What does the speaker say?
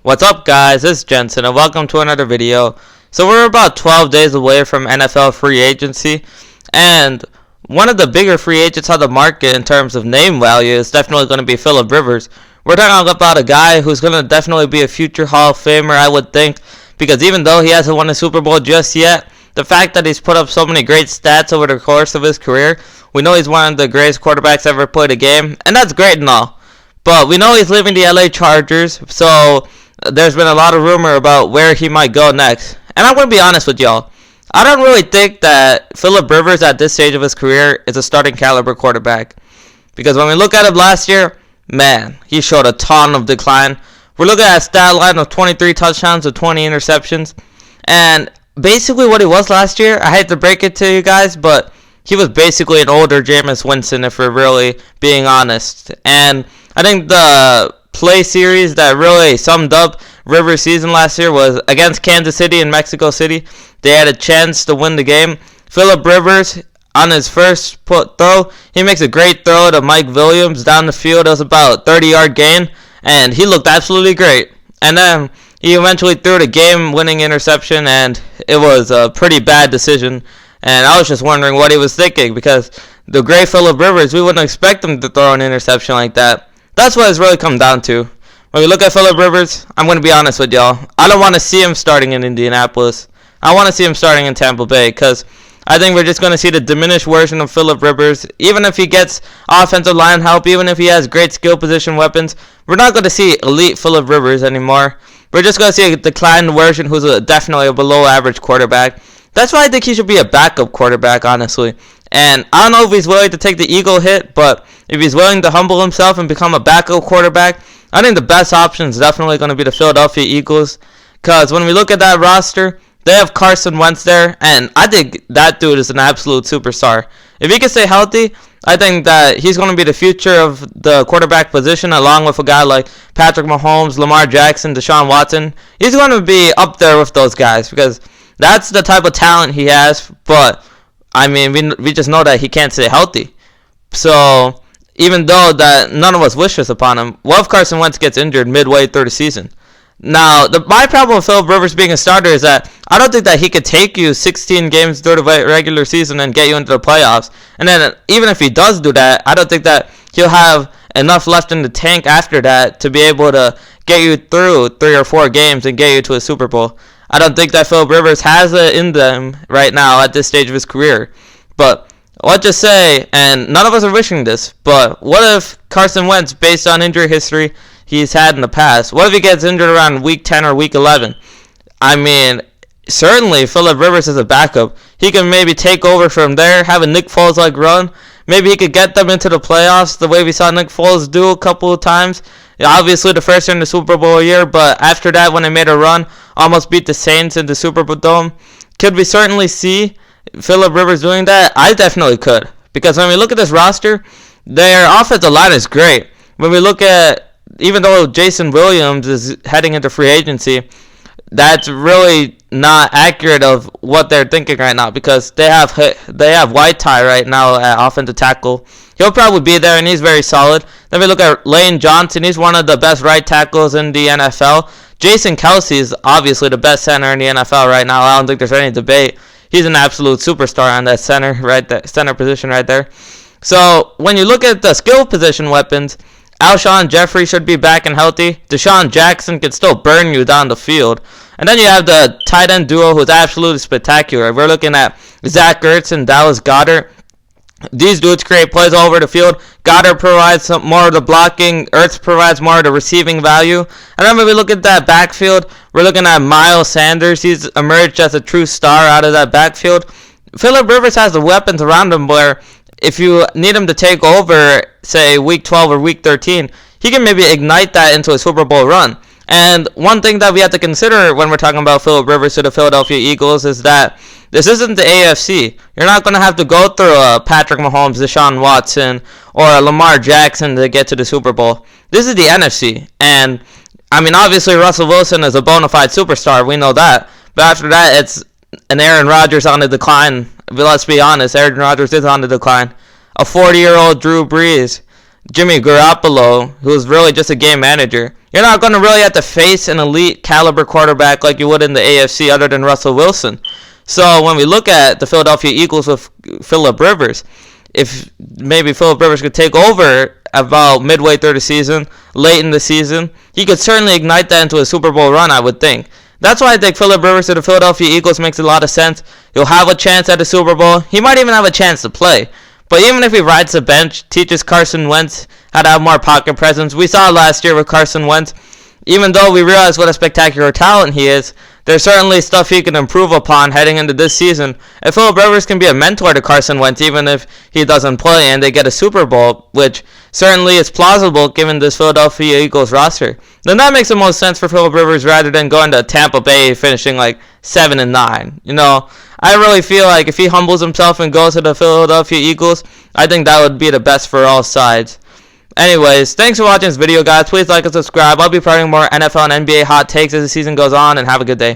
What's up, guys? It's Jensen and welcome to another video. So we're about 12 days away from NFL free agency, and one of the bigger free agents on the market in terms of name value is definitely going to be Phillip Rivers. We're talking about a guy who's going to definitely be a future Hall of Famer, I would think, because even though he hasn't won a Super Bowl just yet, the fact that he's put up so many great stats over the course of his career, we know he's one of the greatest quarterbacks ever played a game, and that's great and all. But we know he's leaving the LA Chargers, so there's been a lot of rumor about where he might go next. And I'm going to be honest with y'all. I don't really think that Phillip Rivers at this stage of his career is a starting caliber quarterback. Because when we look at him last year, man, he showed a ton of decline. We're looking at a stat line of 23 touchdowns with 20 interceptions. And basically what he was last year, I hate to break it to you guys, but he was basically an older Jameis Winston if we're really being honest. And I think the play series that really summed up Rivers' season last year was against Kansas City and Mexico City. They had a chance to win the game. Phillip Rivers, on his first throw, he makes a great throw to Mike Williams down the field. It was about a 30-yard gain, and he looked absolutely great. And then he eventually threw the game-winning interception, and it was a pretty bad decision. And I was just wondering what he was thinking, because the great Phillip Rivers, we wouldn't expect him to throw an interception like that. That's what it's really come down to. When we look at Phillip Rivers, I'm going to be honest with y'all. I don't want to see him starting in Indianapolis. I want to see him starting in Tampa Bay, because I think we're just going to see the diminished version of Phillip Rivers. Even if he gets offensive line help, even if he has great skill position weapons, we're not going to see elite Phillip Rivers anymore. We're just going to see a declined version who's definitely a below average quarterback. That's why I think he should be a backup quarterback, honestly. And I don't know if he's willing to take the ego hit, but if he's willing to humble himself and become a backup quarterback, I think the best option is definitely going to be the Philadelphia Eagles. Because when we look at that roster, they have Carson Wentz there, and I think that dude is an absolute superstar. If he can stay healthy, I think that he's going to be the future of the quarterback position, along with a guy like Patrick Mahomes, Lamar Jackson, Deshaun Watson. He's going to be up there with those guys, because that's the type of talent he has. But I mean, we just know that he can't stay healthy. So even though that none of us wishes upon him, what if Carson Wentz gets injured midway through the season? Now, my problem with Phillip Rivers being a starter is that I don't think that he could take you 16 games through the regular season and get you into the playoffs. And then even if he does do that, I don't think that he'll have enough left in the tank after that to be able to get you through 3 or 4 games and get you to a Super Bowl. I don't think that Phillip Rivers has it in them right now at this stage of his career. But let's just say, and none of us are wishing this, but what if Carson Wentz, based on injury history he's had in the past, what if he gets injured around week 10 or week 11? I mean, certainly Phillip Rivers is a backup. He can maybe take over from there, have a Nick Foles-like run. Maybe he could get them into the playoffs the way we saw Nick Foles do a couple of times. Obviously, the first year in the Super Bowl year, but after that, when they made a run, almost beat the Saints in the Super Bowl dome. Could we certainly see Phillip Rivers doing that? I definitely could. Because when we look at this roster, their offensive line is great. When we look at, even though Jason Williams is heading into free agency, that's really not accurate of what they're thinking right now, because they have Whiteside right now at offensive tackle. He'll probably be there, and he's very solid. Then we look at Lane Johnson. He's one of the best right tackles in the NFL. Jason Kelce is obviously the best center in the NFL right now. I don't think there's any debate. He's an absolute superstar on that center position right there. So when you look at the skill position weapons, Alshon Jeffrey should be back and healthy. Deshaun Jackson can still burn you down the field. And then you have the tight end duo who's absolutely spectacular. We're looking at Zach Ertz and Dallas Goedert. These dudes create plays all over the field. Goddard provides some more of the blocking. Ertz provides more of the receiving value. And then when we look at that backfield, we're looking at Miles Sanders. He's emerged as a true star out of that backfield. Phillip Rivers has the weapons around him where if you need him to take over, say, week 12 or week 13, he can maybe ignite that into a Super Bowl run. And one thing that we have to consider when we're talking about Phillip Rivers to the Philadelphia Eagles is that this isn't the AFC. You're not going to have to go through a Patrick Mahomes, Deshaun Watson, or a Lamar Jackson to get to the Super Bowl. This is the NFC. And, I mean, obviously Russell Wilson is a bona fide superstar. We know that. But after that, it's an Aaron Rodgers on the decline. But let's be honest, Aaron Rodgers is on the decline. A 40-year-old Drew Brees. Jimmy Garoppolo, who's really just a game manager. you're not going to really have to face an elite caliber quarterback like you would in the AFC other than Russell Wilson. So when we look at the Philadelphia Eagles with Phillip Rivers, if maybe Phillip Rivers could take over about midway through the season, late in the season, he could certainly ignite that into a Super Bowl run, I would think. That's why I think Phillip Rivers to the Philadelphia Eagles makes a lot of sense. He'll have a chance at the Super Bowl. He might even have a chance to play. But even if he rides the bench, teaches Carson Wentz how to have more pocket presence. We saw last year with Carson Wentz, even though we realize what a spectacular talent he is, there's certainly stuff he can improve upon heading into this season. If Phillip Rivers can be a mentor to Carson Wentz, even if he doesn't play and they get a Super Bowl, which certainly is plausible given this Philadelphia Eagles roster, then that makes the most sense for Phillip Rivers rather than going to Tampa Bay finishing like 7-9. You know, I really feel like if he humbles himself and goes to the Philadelphia Eagles, I think that would be the best for all sides. Anyways, thanks for watching this video, guys. Please like and subscribe. I'll be providing more NFL and NBA hot takes as the season goes on, and have a good day.